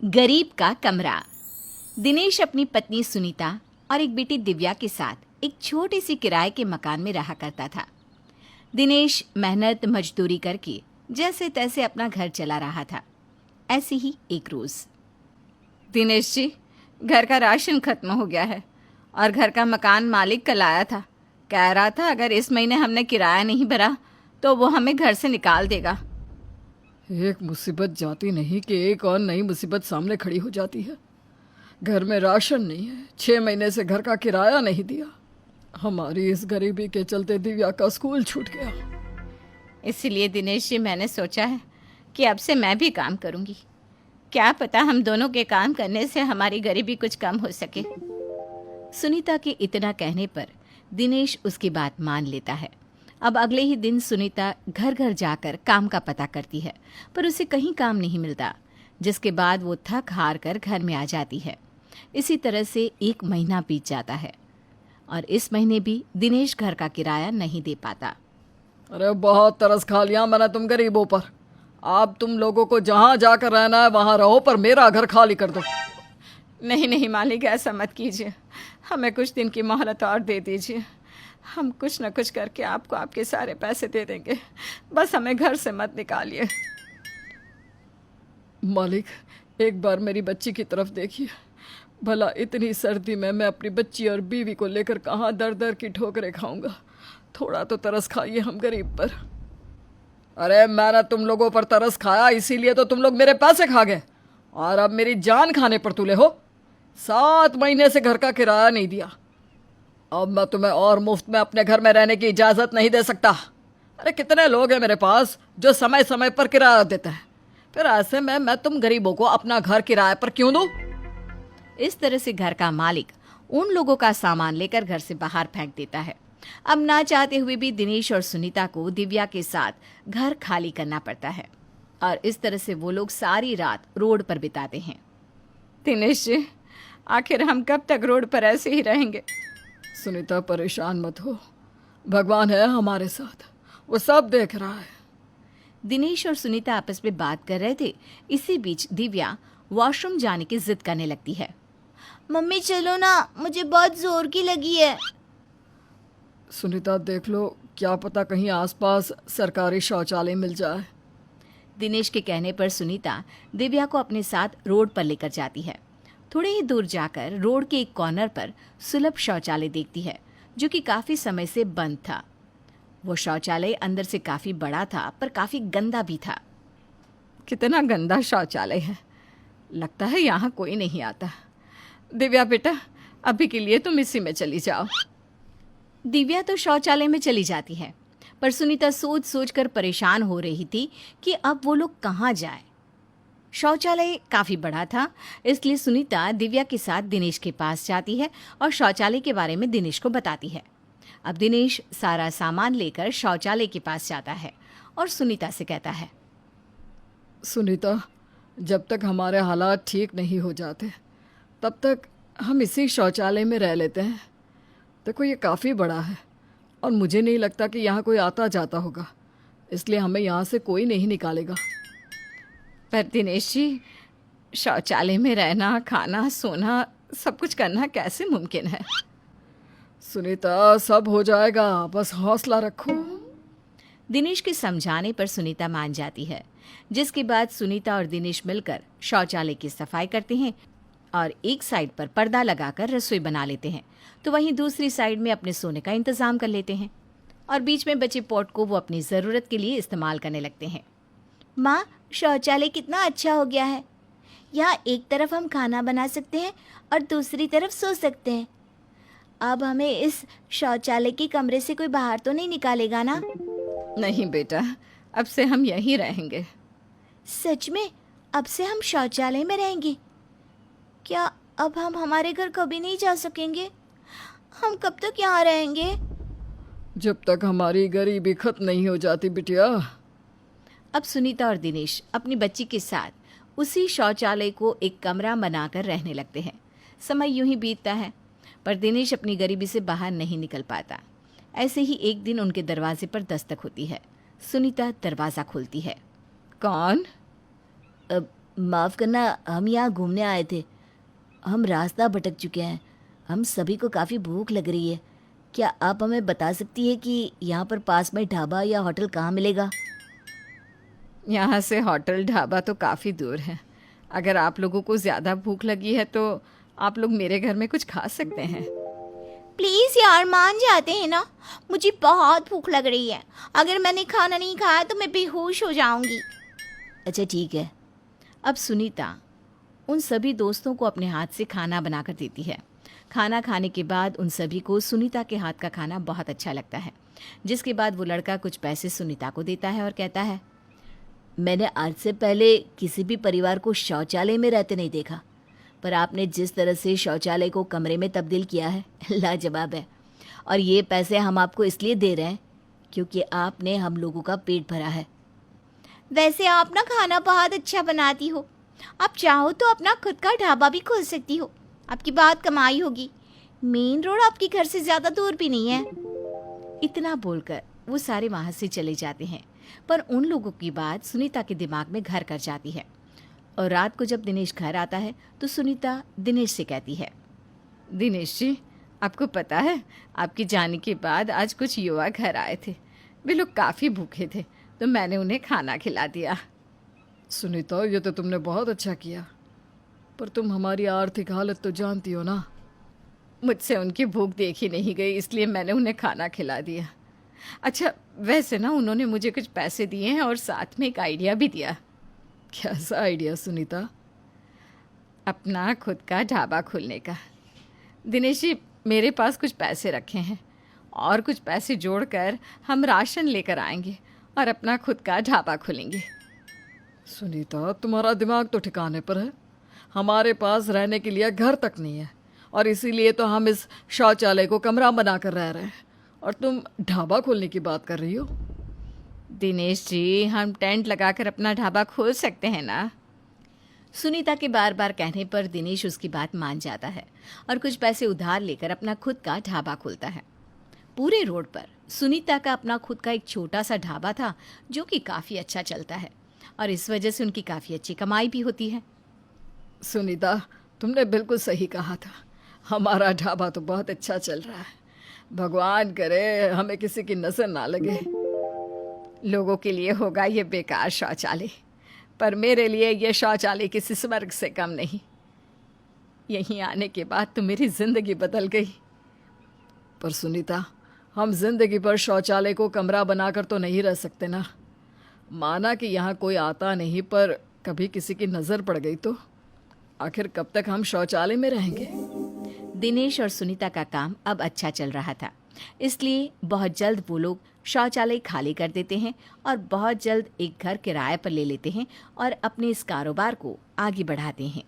गरीब का कमरा। दिनेश अपनी पत्नी सुनीता और एक बेटी दिव्या के साथ एक छोटी सी किराए के मकान में रहा करता था। दिनेश मेहनत मजदूरी करके जैसे तैसे अपना घर चला रहा था। ऐसे ही एक रोज, दिनेश जी, घर का राशन खत्म हो गया है और घर का मकान मालिक कल आया था। कह रहा था अगर इस महीने हमने किराया नहीं भरा तो वो हमें घर से निकाल देगा। एक मुसीबत जाती नहीं कि एक और नई मुसीबत सामने खड़ी हो जाती है। घर में राशन नहीं है, 6 महीने से घर का किराया नहीं दिया। हमारी इस गरीबी के चलते दिव्या का स्कूल छूट गया। इसीलिए दिनेश जी, मैंने सोचा है कि अब से मैं भी काम करूंगी। क्या पता हम दोनों के काम करने से हमारी गरीबी कुछ कम हो सके। सुनीता के इतना कहने पर दिनेश उसकी बात मान लेता है। अब अगले ही दिन सुनीता घर घर जाकर काम का पता करती है, पर उसे कहीं काम नहीं मिलता, जिसके बाद वो थक हार कर घर में आ जाती है। इसी तरह से 1 महीना बीत जाता है और इस महीने भी दिनेश घर का किराया नहीं दे पाता। अरे बहुत तरस खा लिया मैंने तुम गरीबों पर। अब तुम लोगों को जहाँ जाकर रहना है वहाँ रहो, पर मेरा घर खाली कर दो। नहीं नहीं मालिक, ऐसा मत कीजिए। हमें कुछ दिन की मोहलत और दे दीजिए। हम कुछ न कुछ करके आपको आपके सारे पैसे दे देंगे। बस हमें घर से मत निकालिए। मालिक, एक बार मेरी बच्ची की तरफ देखिए। भला इतनी सर्दी में मैं अपनी बच्ची और बीवी को लेकर कहाँ दर दर की ठोकरें खाऊंगा। थोड़ा तो तरस खाइए हम गरीब पर। अरे मैंने तुम लोगों पर तरस खाया, इसीलिए तो तुम लोग मेरे पैसे खा गए और अब मेरी जान खाने पर तुले हो। 7 महीने से घर का किराया नहीं दिया। अब मैं तुम्हें और मुफ्त में अपने घर में रहने की इजाज़त नहीं दे सकता। अरे कितने लोग हैं मेरे पास जो समय समय पर किराया देते हैं, फिर ऐसे में मैं तुम गरीबों को अपना घर किराए पर क्यों दूं? इस तरह से घर का मालिक उन लोगों का सामान लेकर घर से बाहर फेंक देता है। अब ना चाहते हुए भी दिनेश और सुनीता को दिव्या के साथ घर खाली करना पड़ता है और इस तरह से वो लोग सारी रात रोड पर बिताते हैं। दिनेश जी, आखिर हम कब तक रोड पर ऐसे ही रहेंगे? सुनीता, परेशान मत हो, भगवान है हमारे साथ, वो सब देख रहा है। दिनेश और सुनीता आपस में बात कर रहे थे। इसी बीच दिव्या वॉशरूम जाने की जिद करने लगती है। मम्मी चलो ना, मुझे बहुत जोर की लगी है। सुनीता देख लो, क्या पता कहीं आसपास सरकारी शौचालय मिल जाए। दिनेश के कहने पर सुनीता दिव्या को अपने साथ रोड पर लेकर जाती है। थोड़े ही दूर जाकर रोड के एक कॉर्नर पर सुलभ शौचालय देखती है, जो कि काफी समय से बंद था। वो शौचालय अंदर से काफी बड़ा था, पर काफी गंदा भी था। कितना गंदा शौचालय है, लगता है यहाँ कोई नहीं आता। दिव्या बेटा, अभी के लिए तुम इसी में चली जाओ। दिव्या तो शौचालय में चली जाती है, पर सुनीता सोच सोच कर परेशान हो रही थी कि अब वो लोग कहाँ जाए। शौचालय काफी बड़ा था, इसलिए सुनीता दिव्या के साथ दिनेश के पास जाती है और शौचालय के बारे में दिनेश को बताती है। अब दिनेश सारा सामान लेकर शौचालय के पास जाता है और सुनीता से कहता है, सुनीता, जब तक हमारे हालात ठीक नहीं हो जाते तब तक हम इसी शौचालय में रह लेते हैं। देखो ये काफ़ी बड़ा है और मुझे नहीं लगता कि यहाँ कोई आता जाता होगा, इसलिए हमें यहाँ से कोई नहीं निकालेगा। पर दिनेश जी, शौचालय में रहना, खाना, सोना, सब कुछ करना कैसे मुमकिन है? सुनीता, सब हो जाएगा, बस हौसला रखो। दिनेश के समझाने पर सुनीता मान जाती है, जिसके बाद सुनीता और दिनेश मिलकर शौचालय की सफाई करते हैं और एक साइड पर पर्दा लगाकर रसोई बना लेते हैं, तो वहीं दूसरी साइड में अपने सोने का इंतजाम कर लेते हैं और बीच में बचे पॉट को वो अपनी ज़रूरत के लिए इस्तेमाल करने लगते हैं। माँ, शौचालय कितना अच्छा हो गया है। यहाँ एक तरफ हम खाना बना सकते हैं और दूसरी तरफ सो सकते हैं। अब हमें इस शौचालय के कमरे से कोई बाहर तो नहीं निकालेगा ना? नहीं बेटा, अब से हम यहीं रहेंगे। सच में? अब से हम शौचालय में रहेंगे? क्या अब हम हमारे घर कभी नहीं जा सकेंगे? हम कब तक यहाँ रहेंगे? जब तक हमारी गरीबी खत्म नहीं हो जाती बिटिया। अब सुनीता और दिनेश अपनी बच्ची के साथ उसी शौचालय को एक कमरा बनाकर रहने लगते हैं। समय यूं ही बीतता है, पर दिनेश अपनी गरीबी से बाहर नहीं निकल पाता। ऐसे ही एक दिन उनके दरवाजे पर दस्तक होती है। सुनीता दरवाज़ा खोलती है। कौन? माफ़ करना, हम यहाँ घूमने आए थे। हम रास्ता भटक चुके हैं। हम सभी को काफ़ी भूख लग रही है। क्या आप हमें बता सकती है कि यहाँ पर पास में ढाबा या होटल कहाँ मिलेगा? यहाँ से होटल ढाबा तो काफ़ी दूर है। अगर आप लोगों को ज़्यादा भूख लगी है तो आप लोग मेरे घर में कुछ खा सकते हैं। प्लीज़ यार, मान जाते हैं ना। मुझे बहुत भूख लग रही है। अगर मैंने खाना नहीं खाया तो मैं बेहोश हो जाऊंगी। अच्छा ठीक है। अब सुनीता उन सभी दोस्तों को अपने हाथ से खाना बनाकर देती है। खाना खाने के बाद उन सभी को सुनीता के हाथ का खाना बहुत अच्छा लगता है, जिसके बाद वो लड़का कुछ पैसे सुनीता को देता है और कहता है, मैंने आज से पहले किसी भी परिवार को शौचालय में रहते नहीं देखा, पर आपने जिस तरह से शौचालय को कमरे में तब्दील किया है, लाजवाब है। और ये पैसे हम आपको इसलिए दे रहे हैं क्योंकि आपने हम लोगों का पेट भरा है। वैसे आप ना खाना बहुत अच्छा बनाती हो। आप चाहो तो अपना खुद का ढाबा भी खोल सकती हो। आपकी बहुत कमाई होगी। मेन रोड आपके घर से ज़्यादा दूर भी नहीं है। इतना बोलकर वो सारे वहाँ से चले जाते हैं। पर उन लोगों की बात सुनीता के दिमाग में घर कर जाती है। और रात को जब दिनेश घर आता है तो सुनीता दिनेश से कहती है, दिनेश जी, आपको पता है आपके जाने के बाद आज कुछ युवा घर आए थे। वे लोग काफ़ी भूखे थे तो मैंने उन्हें खाना खिला दिया। सुनीता, ये तो तुमने बहुत अच्छा किया, पर तुम हमारी आर्थिक हालत तो जानती हो ना। मुझसे उनकी भूख देखी नहीं गई, इसलिए मैंने उन्हें खाना खिला दिया। अच्छा, वैसे ना उन्होंने मुझे कुछ पैसे दिए हैं और साथ में एक आइडिया भी दिया। कैसा आइडिया सुनीता? अपना खुद का ढाबा खोलने का। दिनेश जी, मेरे पास कुछ पैसे रखे हैं और कुछ पैसे जोड़कर हम राशन लेकर आएंगे और अपना खुद का ढाबा खोलेंगे। सुनीता, तुम्हारा दिमाग तो ठिकाने पर है। हमारे पास रहने के लिए घर तक नहीं है और इसीलिए तो हम इस शौचालय को कमरा बनाकर रह रहे हैं, और तुम ढाबा खोलने की बात कर रही हो। दिनेश जी, हम टेंट लगाकर अपना ढाबा खोल सकते हैं ना। सुनीता के बार बार कहने पर दिनेश उसकी बात मान जाता है और कुछ पैसे उधार लेकर अपना खुद का ढाबा खोलता है। पूरे रोड पर सुनीता का अपना खुद का एक छोटा सा ढाबा था जो कि काफ़ी अच्छा चलता है और इस वजह से उनकी काफ़ी अच्छी कमाई भी होती है। सुनीता, तुमने बिल्कुल सही कहा था। हमारा ढाबा तो बहुत अच्छा चल रहा है। भगवान करे हमें किसी की नज़र ना लगे। लोगों के लिए होगा ये बेकार शौचालय, पर मेरे लिए ये शौचालय किसी स्वर्ग से कम नहीं। यहीं आने के बाद तो मेरी ज़िंदगी बदल गई। पर सुनीता, हम जिंदगी पर शौचालय को कमरा बनाकर तो नहीं रह सकते ना। माना कि यहाँ कोई आता नहीं, पर कभी किसी की नज़र पड़ गई तो आखिर कब तक हम शौचालय में रहेंगे? दिनेश और सुनीता का काम अब अच्छा चल रहा था, इसलिए बहुत जल्द वो लोग शौचालय खाली कर देते हैं और बहुत जल्द एक घर किराए पर ले लेते हैं और अपने इस कारोबार को आगे बढ़ाते हैं।